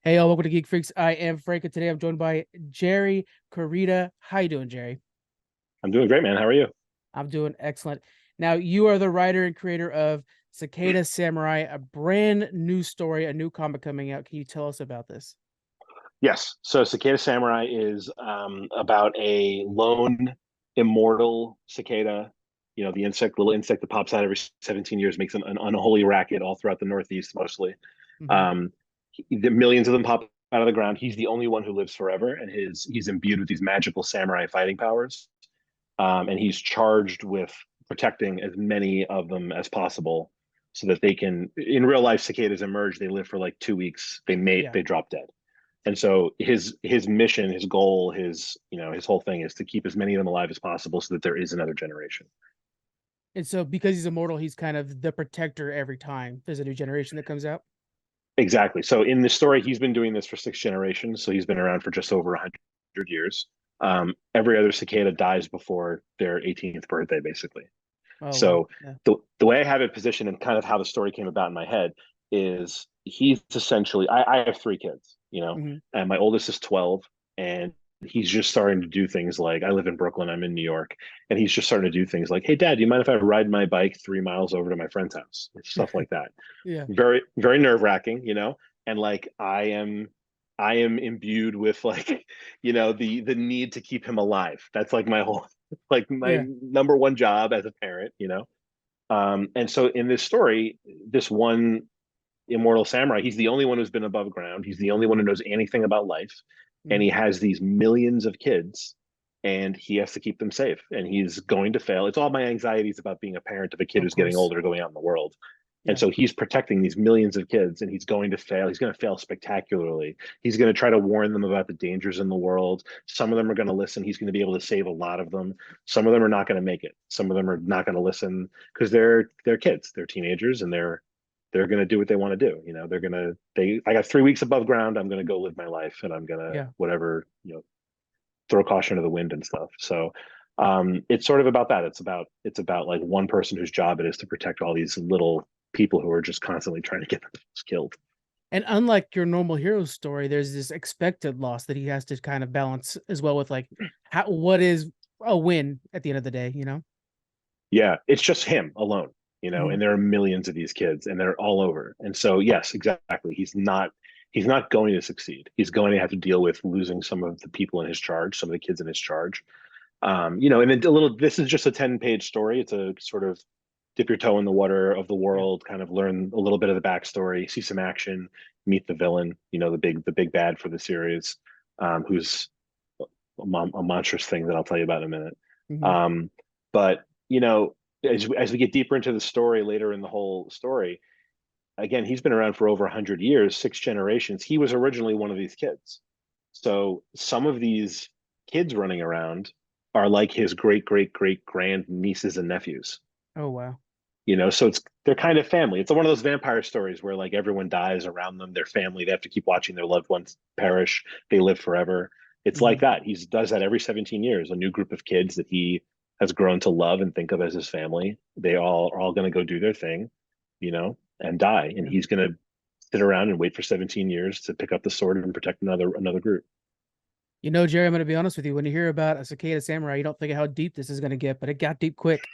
Hey, y'all, welcome to Geek Freaks. I am Frank, and today I'm joined by Jerry Carita. How you doing, Jerry? I'm doing great, man. How are you? I'm doing excellent. Now, you are the writer and creator of Cicada Samurai, a brand new story, a new comic coming out. Can you tell us about this? Yes. So Cicada Samurai is about a lone immortal cicada, the little insect that pops out every 17 years, makes an unholy racket all throughout the Northeast, mostly. Hmm. The millions of them pop out of the ground. He's the only one who lives forever, and he's imbued with these magical samurai fighting powers. And he's charged with protecting as many of them as possible so that they can, in real life, cicadas emerge, they live for like 2 weeks, they mate, Yeah. they drop dead. And so his mission, his goal, his whole thing is to keep as many of them alive as possible so that there is another generation. And so, because he's immortal, he's kind of the protector every time there's a new generation that comes out. Exactly. So in the story, he's been doing this for 6 generations. So he's been around for just over 100 years. Every other cicada dies before their 18th birthday, basically. Oh, wow. So Yeah. the way I have it positioned and kind of how the story came about in my head is he's essentially I have 3 kids, Hmm. and my oldest is 12, and he's just starting to do things like I live in Brooklyn, I'm in New York, and he's just starting to do things like, hey dad, do you mind if I ride my bike 3 miles over to my friend's house? Stuff like that. Yeah. Very, very nerve-wracking. And like I am imbued with like, the need to keep him alive. That's like my whole like my Yeah. number one job as a parent. And so in this story, this one immortal samurai, he's the only one who's been above ground. He's the only one who knows anything about life. And he Hmm. has these millions of kids and he has to keep them safe. And he's going to fail. It's all my anxieties about being a parent of a kid Of who's getting course. older, going out in the world. And Yeah. so he's protecting these millions of kids and he's going to fail. He's going to fail spectacularly. He's going to try to warn them about the dangers in the world. Some of them are going to listen. He's going to be able to save a lot of them. Some of them are not going to make it. Some of them are not going to listen because they're kids, they're teenagers, and they're going to do what they want to do. They're going to, I got 3 weeks above ground. I'm going to go live my life and I'm going to, Yeah. whatever, throw caution to the wind and stuff. So, it's sort of about that. It's about like one person whose job it is to protect all these little people who are just constantly trying to get themselves killed. And unlike your normal hero story, there's this expected loss that he has to kind of balance as well with like what is a win at the end of the day, you know? Yeah, it's just him alone, Hmm. and there are millions of these kids and they're all over. And so, yes, exactly. He's not going to succeed. He's going to have to deal with losing some of the people in his charge, some of the kids in his charge. And then this is just a 10-page story. It's a sort of dip your toe in the water of the Yeah. world, kind of learn a little bit of the backstory, see some action, meet the villain, the big bad for the series, who's a monstrous thing that I'll tell you about in a minute. Hmm. Um, but as we get deeper into the story later in the whole story, again, he's been around for over 100 years, 6 generations. He was originally one of these kids. So some of these kids running around are like his great great great grand nieces and nephews. Oh, wow. So they're kind of family. It's one of those vampire stories where like everyone dies around them, their family, they have to keep watching their loved ones perish. They live forever. It's like Hmm. that. He does that every 17 years. A new group of kids that he has grown to love and think of as his family. They all are all going to go do their thing, and die. And Yeah. he's going to sit around and wait for 17 years to pick up the sword and protect another group. You know, Jerry, I'm going to be honest with you. When you hear about a cicada samurai, you don't think of how deep this is going to get, but it got deep quick.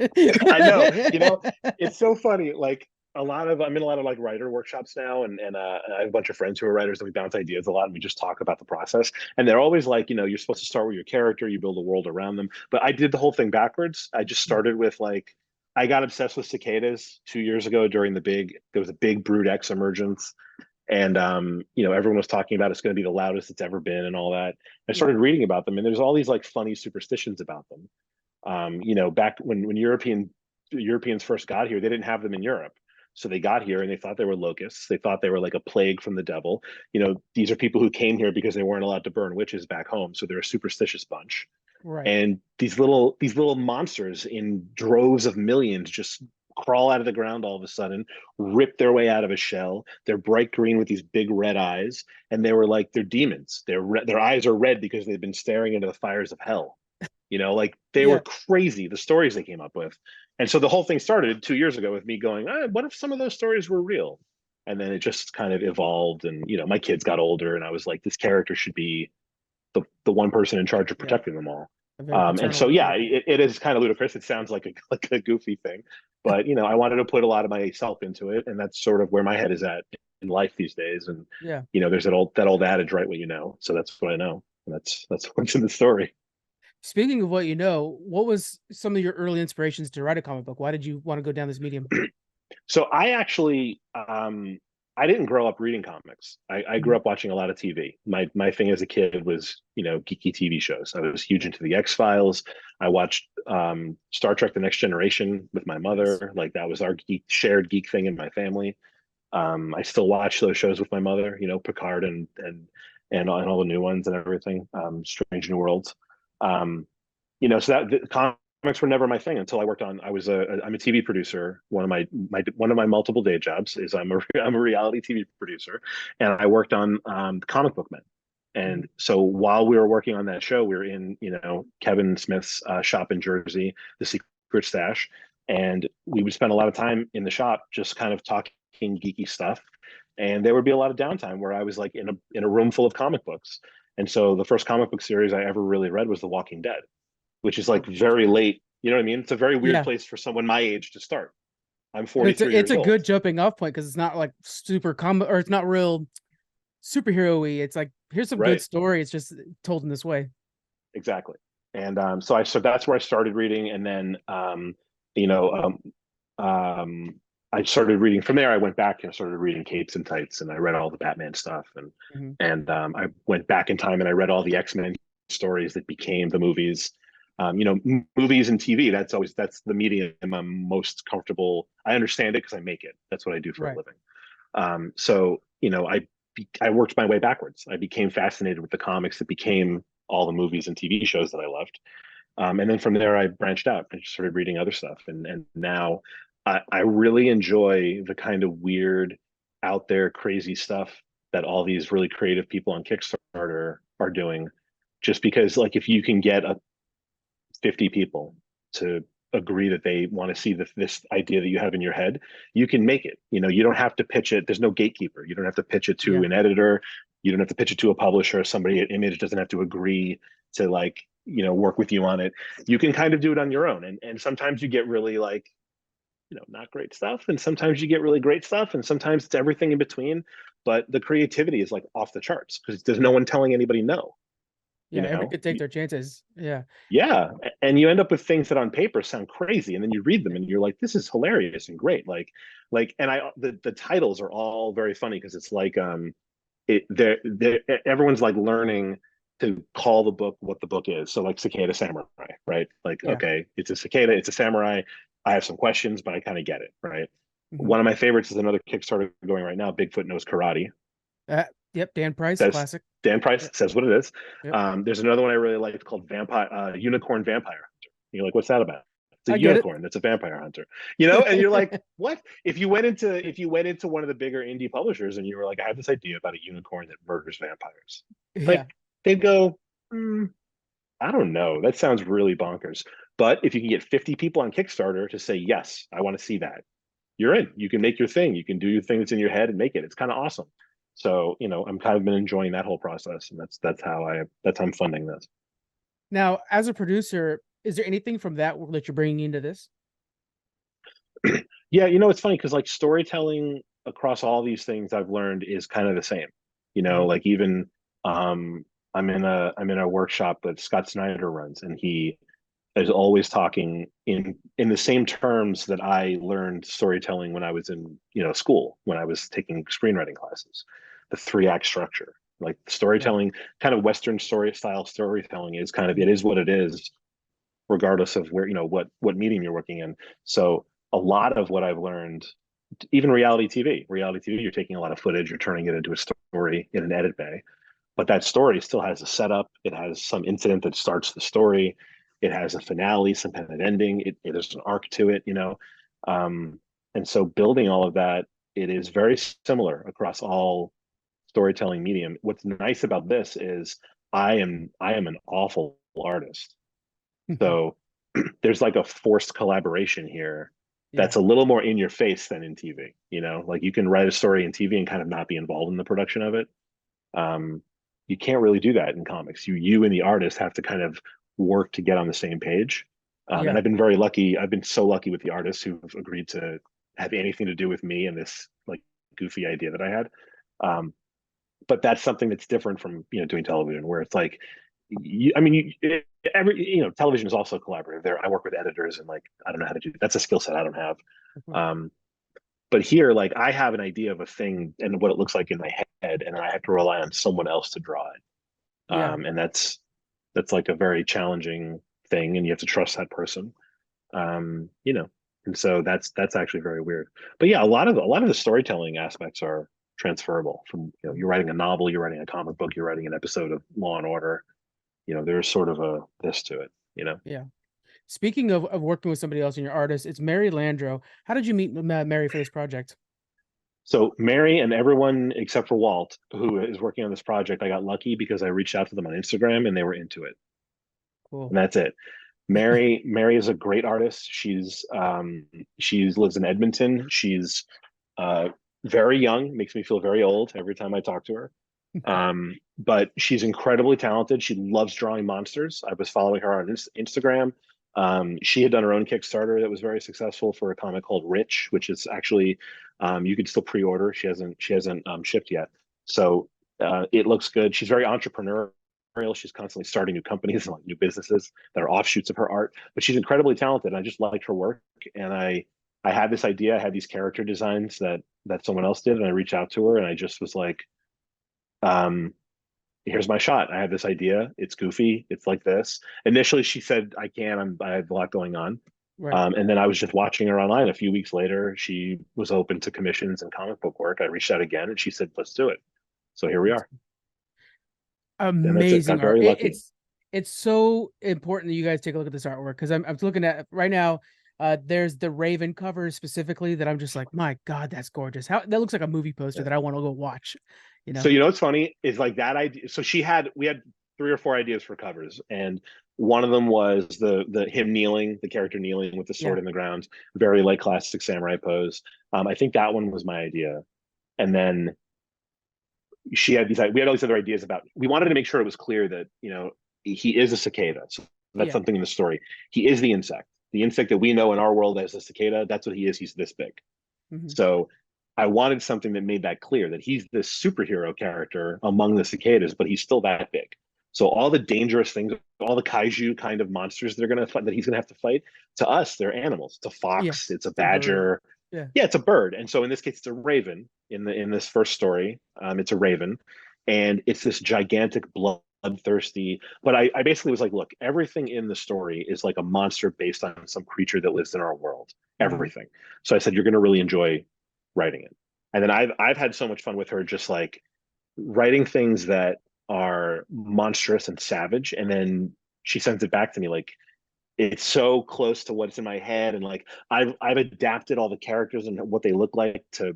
I know, it's so funny. Like I'm in a lot of like writer workshops now, and I have a bunch of friends who are writers, and we bounce ideas a lot, and we just talk about the process. And they're always like, you're supposed to start with your character, you build a world around them. But I did the whole thing backwards. I just started with like I got obsessed with cicadas 2 years ago during there was a big Brood X emergence. And everyone was talking about it's going to be the loudest it's ever been and all that. I Yeah. started reading about them, and there's all these like funny superstitions about them. Back when Europeans first got here, they didn't have them in Europe. So they got here and they thought they were locusts. They thought they were like a plague from the devil. These are people who came here because they weren't allowed to burn witches back home. So they're a superstitious bunch. Right. And these little monsters in droves of millions just crawl out of the ground all of a sudden, rip their way out of a shell. They're bright green with these big red eyes, and they're demons. Their eyes are red because they've been staring into the fires of hell. Like they were Yeah. crazy, the stories they came up with. And so the whole thing started 2 years ago with me going, what if some of those stories were real? and then it just kind of evolved. And my kids got older, and I was like, this character should be the one person in charge of Yeah, protecting them all. a very And paternal so yeah, figure. it is kind of ludicrous. It sounds like a goofy thing, but I wanted to put a lot of myself into it, and that's sort of where my head is at in life these days. And Yeah. there's that old adage, right? What you know. So that's what I know, and that's what's in the story. Speaking of what you know, what was some of your early inspirations to write a comic book? Why did you want to go down this medium? So I actually, I didn't grow up reading comics. I grew Mhm. up watching a lot of TV. My thing as a kid was, geeky TV shows. I was huge into the X-Files. I watched Star Trek: The Next Generation with my Nice. mother. Like that was our shared geek thing in my family. I still watch those shows with my mother. Picard and all the new ones and everything. Strange New Worlds. Um, so that the comics were never my thing until I worked on. I'm a TV producer. One of my multiple day jobs is I'm a reality TV producer, and I worked on Comic Book Men. Mhm. And so while we were working on that show, we were in Kevin Smith's shop in Jersey, the Secret Stash, and we would spend a lot of time in the shop just kind of talking geeky stuff. And there would be a lot of downtime where I was like in a room full of comic books. And so the first comic book series I ever really read was The Walking Dead, which is Oh, like very late. You know what I mean? It's a very weird yeah. place for someone my age to start. I'm And it's 43 a it's years a old. good jumping off point because it's not like super common or it's not real superhero-y. It's like here's some good Right. story. It's just told in this way. Exactly. And so that's where I started reading. And then, you know, I started reading from there. I went back and started reading Capes and Tights, and I read all the Batman stuff. And, Mhm. I went back in time and I read all the X-Men stories that became the movies. Movies and TV, that's the medium I'm most comfortable. I understand it because I make it. That's what I do for a Right. living. So I worked my way backwards. I became fascinated with the comics that became all the movies and TV shows that I loved. And then from there, I branched out and started reading other stuff. And now I really enjoy the kind of weird, out there, crazy stuff that all these really creative people on Kickstarter are doing. Just because, like, if you can get 50 people to agree that they want to see this idea that you have in your head, you can make it. You don't have to pitch it. There's no gatekeeper. You don't have to pitch it to Yeah. an editor. You don't have to pitch it to a publisher. Somebody at Image doesn't have to agree to, like, work with you on it. You can kind of do it on your own. And sometimes you get really, like, not great stuff. And sometimes you get really great stuff. And sometimes it's everything in between. But the creativity is like off the charts because there's no Yeah. one telling anybody no. you Yeah. Everybody know could take their chances. Yeah. yeah, and you end up with things that on paper sound crazy, and then you read them and you're like, this is hilarious and great. And the titles are all very funny because it's like they're everyone's like learning to call the book what the book is. So like Cicada Samurai, right? Like, Yeah. okay, it's a cicada, it's a samurai. I have some questions, but I kind of get it, right? Mhm. One of my favorites is another Kickstarter going right now, Bigfoot Knows Karate. Yep. Dan Price, Says classic. Dan Price Yep. says what it is. Yep. There's another one I really like called Vampire Unicorn Vampire Hunter. You're like, what's that about? It's a I get unicorn that's a vampire hunter. And you're like, it. what? If you went into one of the bigger indie publishers and you were like, I have this idea about a unicorn that murders vampires, Yeah. like they'd go, I don't know. That sounds really bonkers. But if you can get 50 people on Kickstarter to say, yes, I want to see that, you're in. You can make your thing. You can do your thing that's in your head and make it. It's kind of awesome. So, I'm kind of been enjoying that whole process, and that's how I'm funding this. Now, as a producer, is there anything from that you're bringing into this? Yeah, it's funny because like storytelling across all these things I've learned is kind of the same. Mhm. Like even um I'm in a workshop that Scott Snyder runs, and he is always talking in the same terms that I learned storytelling when I was in school, when I was taking screenwriting classes. The three-act structure, like Yeah. storytelling, kind of Western story style storytelling, is kind of, it Mhm. is what it is, regardless of where what medium you're working in. So a lot of what I've learned, even reality TV, you're taking a lot of footage, you're turning it into a story in an edit bay, but that story still has a setup. It has some incident that starts the story. It has a finale, some kind of ending. There's an arc to it, um, and so building all of that, it is very similar across all storytelling medium. What's nice about this is I am an awful artist, Mhm. so there's like a forced collaboration here Yeah. that's a little more in your face than in TV. You know, like you can write a story in TV and kind of not be involved in the production of it. Um, you can't really do that in comics. You and the artist have to kind of work to get on the same page. And Yeah. I've been very lucky. I've been so lucky with the artists who've agreed to have anything to do with me and this like goofy idea that I had. Um, but that's something that's different from doing television, where it's like, I mean, television is also collaborative. There, I work with editors, and like I don't know how to do. That's a skill set I don't have. Um, but here, like I have an idea of a thing and what it looks like in my head, and I have to rely on someone else to draw it. Yeah. And that's like a very challenging thing, and you have to trust that person. You know, and so that's actually very weird. But yeah, a lot of the storytelling aspects are transferable from you're writing a novel, you're writing a comic book, you're writing an episode of Law and Order. There's sort of a this to it. Yeah. Speaking of working with somebody else in your artist, it's Mary Landro. How did you meet Mary for this project? So Mary and everyone except for Walt, who is working on this project, I got lucky because I reached out to them on Instagram and they were into it. Cool. And that's it. Mary is a great artist. She lives in Edmonton. She's uh very young, makes me feel very old every time I talk to her. But she's incredibly talented. She loves drawing monsters. I was following her on Instagram. She had done her own Kickstarter that was very successful for a comic called Rich, which is actually you can still pre-order. She hasn't shipped yet. So it looks good. She's very entrepreneurial. She's constantly starting new companies and like new businesses that are offshoots of her art. But she's incredibly talented. And I just liked her work. And I had this idea. I had these character designs that someone else did, and I reached out to her, and I just was like, um, here's my shot. I have this idea. It's goofy. It's like this. Initially, she said, I have a lot going on. Right. And then I was just watching her online. A few weeks later, she was open to commissions and comic book work. I reached out again and she said, let's do it. So here we That's are. And that's it. amazing Got art. very lucky. It's so important that you guys take a look at this artwork because I'm looking at right now. There's the Raven cover specifically that I'm just like, my God, that's gorgeous. How that looks like a movie poster Yeah. that I want to go watch. So what's funny is like that idea. So we had 3 or 4 ideas for covers, and one of them was the him kneeling, the character kneeling with the Yeah. sword in the ground, very like classic samurai pose. I think that one was my idea, and then we had all these other ideas about. We wanted to make sure it was clear that he is a cicada. So that's Yeah. something in the story. He is the insect that we know in our world as a cicada. That's what he is. He's this big. Mhm. So I wanted something that made that clear that he's this superhero character among the cicadas, but he's still that big. So all the dangerous things, all the kaiju kind of monsters that he's gonna have to fight, to us, they're animals. It's a Yeah. fox, it's a It's a bird. badger. Yeah. Yeah, it's a bird. And so in this case, it's a raven. In this first story, it's a raven, and it's this gigantic bloodthirsty. But I basically was like, look, everything in the story is like a monster based on some creature that lives in our world. Mhm. Everything. So I said, you're gonna really enjoy writing it. And then I've had so much fun with her, just like writing things that are monstrous and savage, and then she sends it back to me like it's so close to what's in my head, and like I've adapted all the characters and what they look like to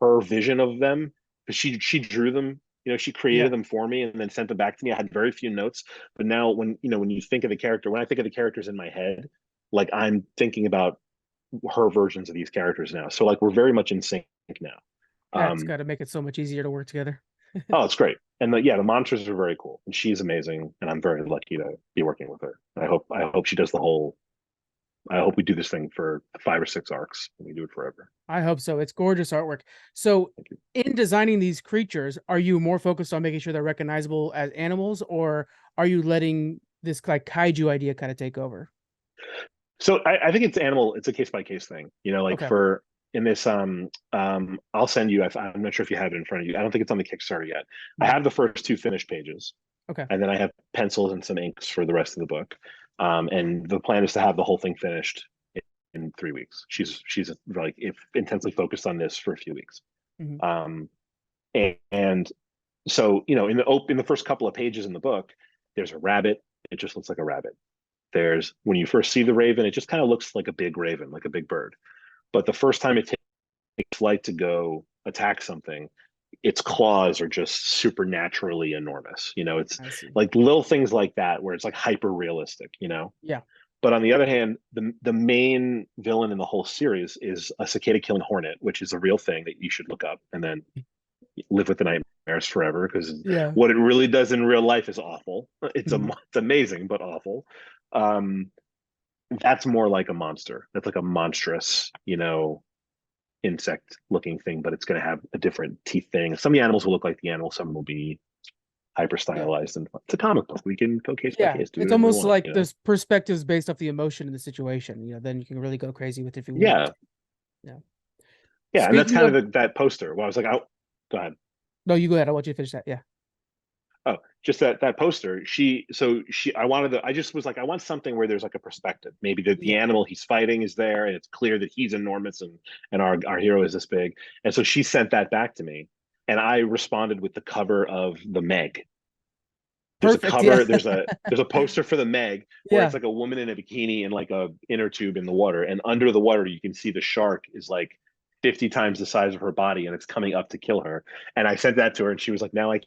her vision of them, because she drew them. She Yeah. created them for me and then sent them back to me. I had very few notes, but now when you think of the character, when I think of the characters in my head, like I'm thinking about her versions of these characters now. So like we're very much in sync now. That's Um, got to make it so much easier to work together. oh, it's great. And the monsters are very cool. And she's amazing. And I'm very lucky to be working with her. I hope she does I hope we do this thing for 5 or 6 arcs and we do it forever. I hope so. It's gorgeous artwork. So, in designing these creatures, are you more focused on making sure they're recognizable as animals, or are you letting this like kaiju idea kind of take over? So I think it's a case by case thing. Like Okay. for in this I'll send you, I'm not sure if you have it in front of you. I don't think it's on the Kickstarter yet. I have the first 2 finished pages. Okay. And then I have pencils and some inks for the rest of the book. And the plan is to have the whole thing finished in 3 weeks. She's like intensely focused on this for a few weeks. Mhm. And so in the first couple of pages in the book, there's a rabbit. It just looks like a rabbit. There's when you first see the raven, it just kind of looks like a big raven, like a big bird. But the first time it takes flight to go attack something, its claws are just supernaturally enormous. It's I see. like little things like that where it's like hyper realistic. Yeah. But on the other hand, the main villain in the whole series is a Cicada Killing Hornet, which is a real thing that you should look up and then live with the nightmares forever, because Yeah. what it really does in real life is awful. Mhm. It's amazing but awful. Um, that's more like a monster. That's like a monstrous, insect looking thing, but it's going to have a different teeth thing. Some of the animals will look like the animal, some will be hyper Yeah. stylized, and it's a comic book. We can go case by Yeah. case, do It's whatever we almost want, like this perspectives based off the emotion in the situation. Then you can really go crazy with it if you Yeah. want. Yeah. Yeah, and that's Speaking kind of, of that poster. Well, I was like, oh, go ahead. no, you go ahead. I want you to finish that. Yeah. Oh, just that poster. I just was like, I want something where there's like a perspective. Maybe the Yeah. animal he's fighting is there, and it's clear that he's enormous, and our hero is this big. And so she sent that back to me, and I responded with the cover of the Meg. There's a Perfect. Yeah. cover. There's a poster for the Meg where it's Yeah. like a woman in a bikini and like a inner tube in the water, and under the water you can see the shark is like 50 times the size of her body, and it's coming up to kill her. And I sent that to her, and she was like, "Now I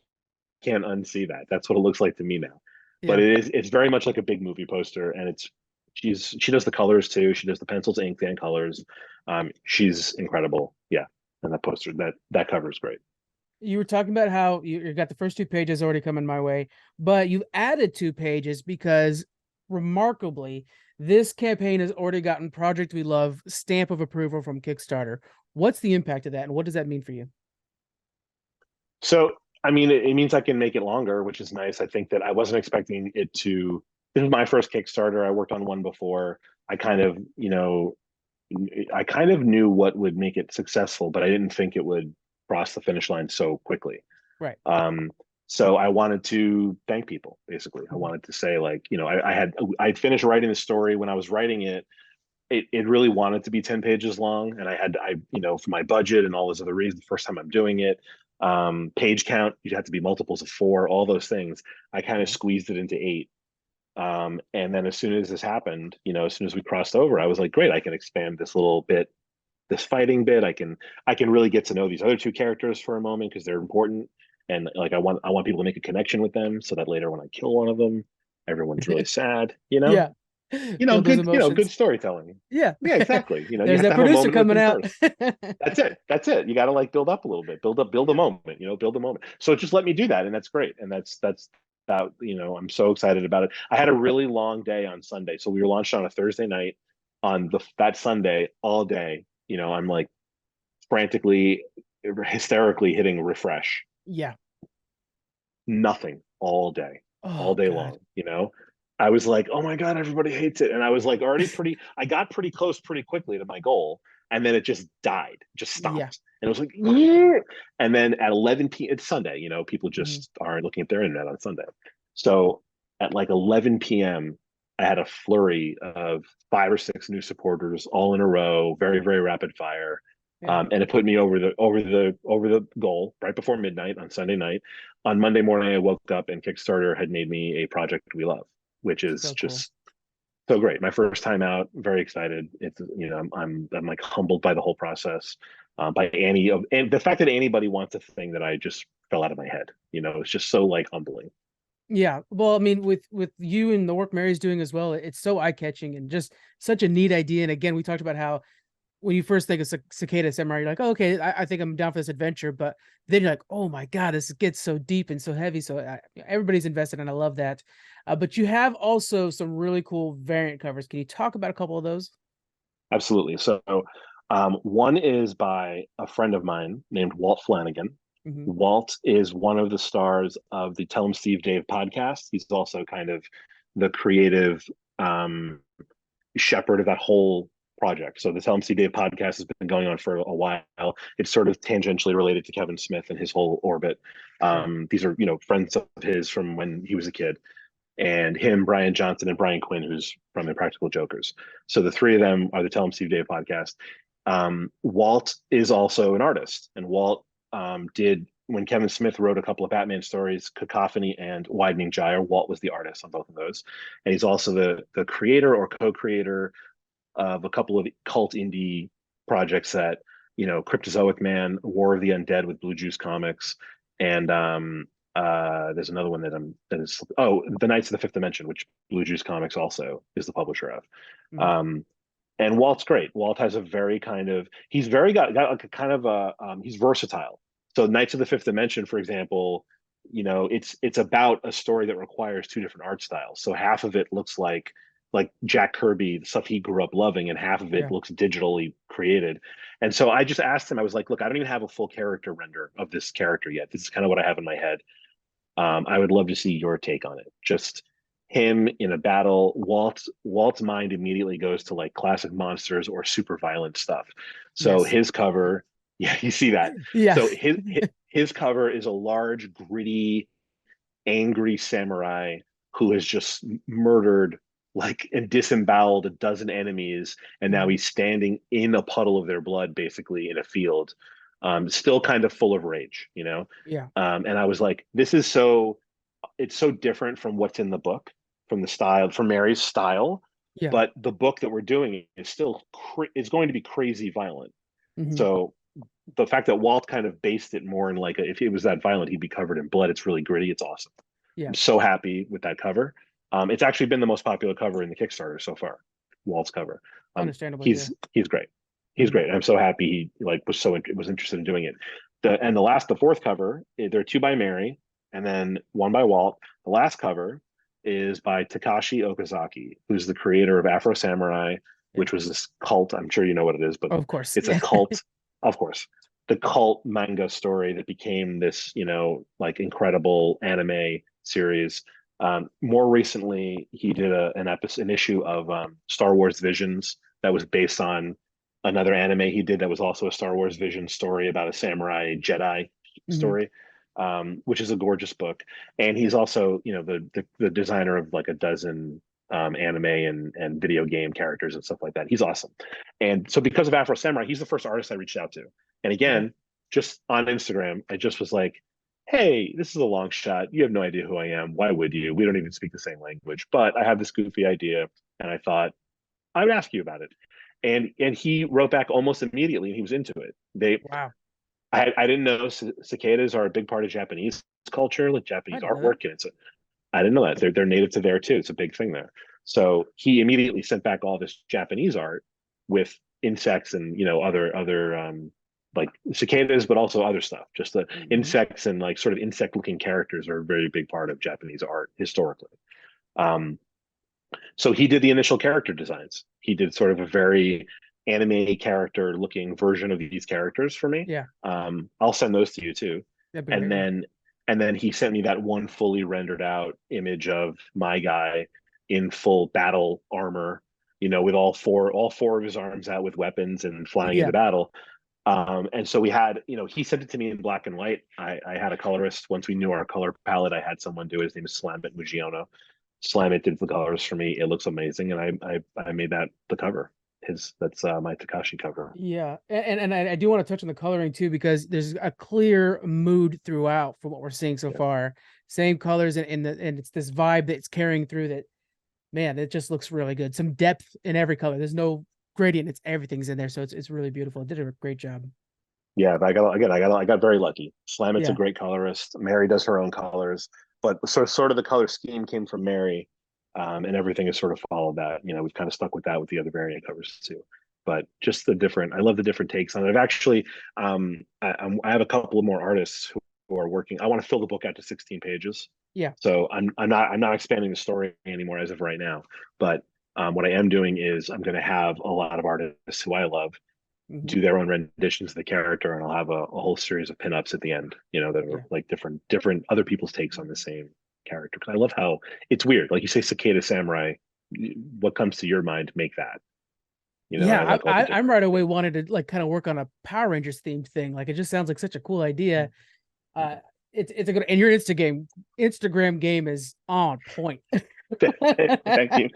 can't unsee that. That's what it looks like to me now." But Yeah. it's very much like a big movie poster, and she does the colors too. She does the pencils, ink, and colors. She's incredible. Yeah, and that poster, that cover is great. You were talking about how you got the first 2 pages already coming my way, but you added 2 pages because remarkably, this campaign has already gotten Project We Love stamp of approval from Kickstarter. What's the impact of that, and what does that mean for you? So, I mean, it means I can make it longer, which is nice. I think that I wasn't expecting it to. This is my first Kickstarter. I worked on one before. I kind of, I kind of knew what would make it successful, but I didn't think it would cross the finish line so quickly. Right. Um, so I wanted to thank people, basically. I Mhm. wanted to say, like, I'd finished writing the story. When I was writing it, it really wanted to be 10 pages long, and for my budget and all those other reasons, the first time I'm doing it, page count, you'd have to be multiples of 4, all those things. I kind of Yeah. squeezed it into 8. And then as soon as this happened, as soon as we crossed over, I was like, great, I can expand this little bit, this fighting bit. I can really get to know these other 2 characters for a moment because they're important. And like I want people to make a connection with them so that later when I kill one of them, everyone's really sad, Yeah. Build those good emotions. storytelling. Yeah. Yeah, exactly. You There's have to that have a producer moment with coming them out. first. That's it. You got to like build up a little bit, build a Yeah. moment, build a moment. So just let me do that. And that's great. And that's that, I'm so excited about it. I had a really long day on Sunday. So we were launched on a Thursday night. On that Sunday, all day, I'm like frantically, hysterically hitting refresh. Yeah. Nothing all Oh day God. long. I was like, oh my God, everybody hates it. And I was like I got pretty close pretty quickly to my goal. And then it just died, just Yeah. stopped. And it was like, yeah. And then at 11 p.m., it's Sunday, people Mhm. just aren't looking at their internet on Sunday. So at like 11 p.m., I had a flurry of 5 or 6 new supporters all in a row, very, very rapid fire. Yeah. And it put me over the goal right before midnight on Sunday night. On Monday morning, I woke up and Kickstarter had made me a project we love, which is So cool. just so great. My first time out, very excited. It's I'm like humbled by the whole process, by Annie, and the fact that anybody wants a thing that I just fell out of my head. It's just so like humbling. Yeah. Well, I mean, with you and the work Mary's doing as well, it's so eye-catching and just such a neat idea. And again, we talked about how when you first think of Cicada Samurai, you're like, oh, okay, I think I'm down for this adventure. But then you're like, oh my God, this gets so deep and so heavy. So everybody's invested, and I love that. But you have also some really cool variant covers. Can you talk about a couple of those? Absolutely. So, one is by a friend of mine named Walt Flanagan. Hmm. Walt is one of the stars of the Tell 'em Steve Dave podcast. He's also kind of the creative um, shepherd of that whole project. So the Tell 'em Steve Dave podcast has been going on for a while. It's sort of tangentially related to Kevin Smith and his whole orbit. Right. These are, friends of his from when he was a kid, and him, Brian Johnson, and Brian Quinn, who's from Impractical Jokers. So the 3 of them are the Tell 'em Steve Dave podcast. Walt is also an artist, and Walt did when Kevin Smith wrote a couple of Batman stories, Cacophony and Widening Gyre. Walt was the artist on both of those, and he's also the creator or co-creator of a couple of cult indie projects that Cryptozoic Man, War of the Undead with Blue Juice Comics, and There's another one that is, oh, the Knights of the Fifth Dimension, which Blue Juice Comics also is the publisher of. Mhm. And Walt's great. Walt has a very kind of, he's very got like a kind of a he's versatile. So Knights of the Fifth Dimension, for example, it's about a story that requires two different art styles. So half of it looks like Jack Kirby, the stuff he grew up loving, and half of it Yeah. looks digitally created. And so I just asked him, I was like, look, I don't even have a full character render of this character yet. This is kind of what I have in my head. I would love to see your take on it. Just him in a battle. Walt's mind immediately goes to like classic monsters or super violent stuff. So Yes. his cover, yeah, you see that. Yeah. So his cover is a large, gritty, angry samurai who has just murdered like and disemboweled a dozen enemies, and now Mhm. he's standing in a puddle of their blood, basically in a field, still kind of full of rage, you know. Yeah. And I was like, it's so different from what's in the book, from the style, from Mary's style, Yeah. but the book that we're doing is still is going to be crazy violent. Hmm. So the fact that Walt kind of based it more in like if it was that violent, he'd be covered in blood. It's really gritty. It's awesome. Yeah. I'm so happy with that cover. It's actually been the most popular cover in the Kickstarter so far. Walt's cover. Understandably. Yeah. He's great. He's Mhm. great. I'm so happy he like was interested in doing it. The fourth cover, there are two by Mary and then one by Walt. The last cover is by Takashi Okazaki, who's the creator of Afro Samurai, Yeah. which was this cult. I'm sure you know what it is, but Of course. it's a Yeah. cult, of course, the cult manga story that became this, like incredible anime series. More recently, he did an issue of Star Wars Visions that was based on another anime he did that was also a Star Wars Vision story about a samurai Jedi Hmm. story, which is a gorgeous book. And Yeah. he's also, the designer of like a dozen anime and video game characters and stuff like that. He's awesome. And so because of Afro Samurai, he's the first artist I reached out to. And Okay. again, just on Instagram, I just was like, hey, this is a long shot. You have no idea who I am. Why would you? We don't even speak the same language. But I have this goofy idea, and I thought I would ask you about it. And he wrote back almost immediately, and he was into it. Wow. I didn't know cicadas are a big part of Japanese culture, like I Japanese didn't know that. artwork, and I didn't know that they're native to there too. It's a big thing there. So he immediately sent back all this Japanese art with insects and other like cicadas, but also other stuff. Just the Hmm. insects and like sort of insect looking characters are a very big part of Japanese art historically. Um, so he did the initial character designs. He did sort of a very anime character looking version of these characters for me. Yeah. I'll send those to you too. That'd be And great. Yeah. then he sent me that one fully rendered out image of my guy in full battle armor, with all four of his arms out with weapons and flying Yeah. into battle. And so we had, he sent it to me in black and white. I had a colorist. Once we knew our color palette, I had someone do it. His name is Slamit Mugiono. Slamit did the colors for me. It looks amazing, and I made that the cover. That's my Takashi cover. Yeah, and I do want to touch on the coloring too, because there's a clear mood throughout from what we're seeing so Yeah, far. Same colors and it's this vibe that's carrying through that, man, it just looks really good. Some depth in every color. There's no gradient, it's everything's in there. So it's really beautiful. It did a great job. yeah. But I got very lucky. Slamit's a Yeah. great colorist. Mary does her own colors, but sort of the color scheme came from Mary, and everything has sort of followed that. We've kind of stuck with that with the other variant covers too. But just I love the different takes on it. I've actually, I have a couple of more artists who are working. I want to fill the book out to 16 pages. Yeah. So I'm not expanding the story anymore as of right now. But what I am doing is I'm going to have a lot of artists who I love Hmm. do their own renditions of the character, and I'll have a whole series of pinups at the end. That are Yeah. like different other people's takes on the same character. Because I love how it's weird. Like you say, Cicada Samurai. What comes to your mind? Make that. And I Yeah, like all the I'm different. right away wanted to like kind of work on a Power Rangers themed thing. Like it just sounds like such a cool idea. Uh it's a good, and your Instagram game is on point. Thank you.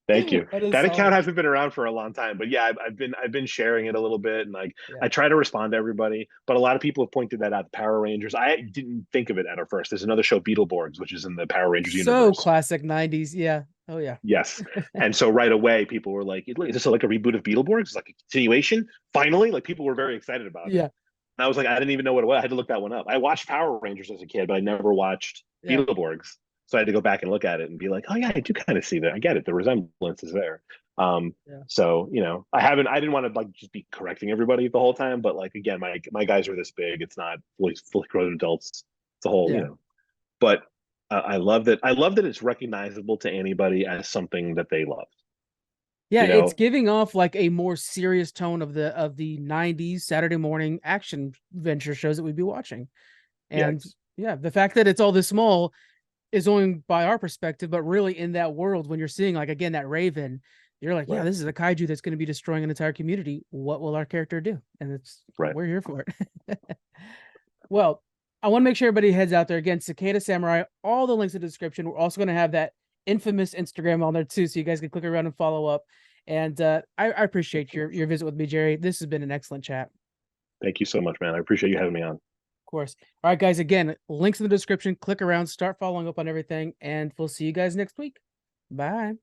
Thank you. That is That account solid. hasn't been around for a long time, but yeah, I've been sharing it a little bit, and like Yeah. I try to respond to everybody. But a lot of people have pointed that out. The Power Rangers. I didn't think of it at first. There's another show, Beetleborgs, which is in the Power Rangers So universe. classic 90s. Yeah. Oh yeah. Yes, and so right away people were like, "Is this like a reboot of Beetleborgs? It's like a continuation? Finally!" Like people were very excited about it. Yeah. And I was like, I didn't even know what it was. I had to look that one up. I watched Power Rangers as a kid, but I never watched Yeah. Beetleborgs. So I had to go back and look at it and be like, oh yeah, I do kind of see that. I get it. The resemblance is there. Yeah. So I didn't want to like just be correcting everybody the whole time, but like again, my guys are this big. It's not fully grown adults. It's a whole, Yeah. But I love that. I love that it's recognizable to anybody as something that they love. Yeah, You it's know, giving off like a more serious tone of the 90s Saturday morning action adventure shows that we'd be watching. yeah, And yeah, the fact that it's all this small is only by our perspective, but really in that world, when you're seeing like again that Raven, you're like, yeah, right, this is a kaiju that's going to be destroying an entire community. What will our character do? And it's right. we're here for it. Well, I want to make sure everybody heads out there again. Cicada Samurai, all the links in the description. We're also going to have that infamous Instagram on there too, so you guys can click around and follow up. And I appreciate your visit with me, Jerry. This has been an excellent chat. Thank you so much, man. I appreciate you having me on. Of course. All right, guys. Again, links in the description. Click around, start following up on everything, and we'll see you guys next week. Bye.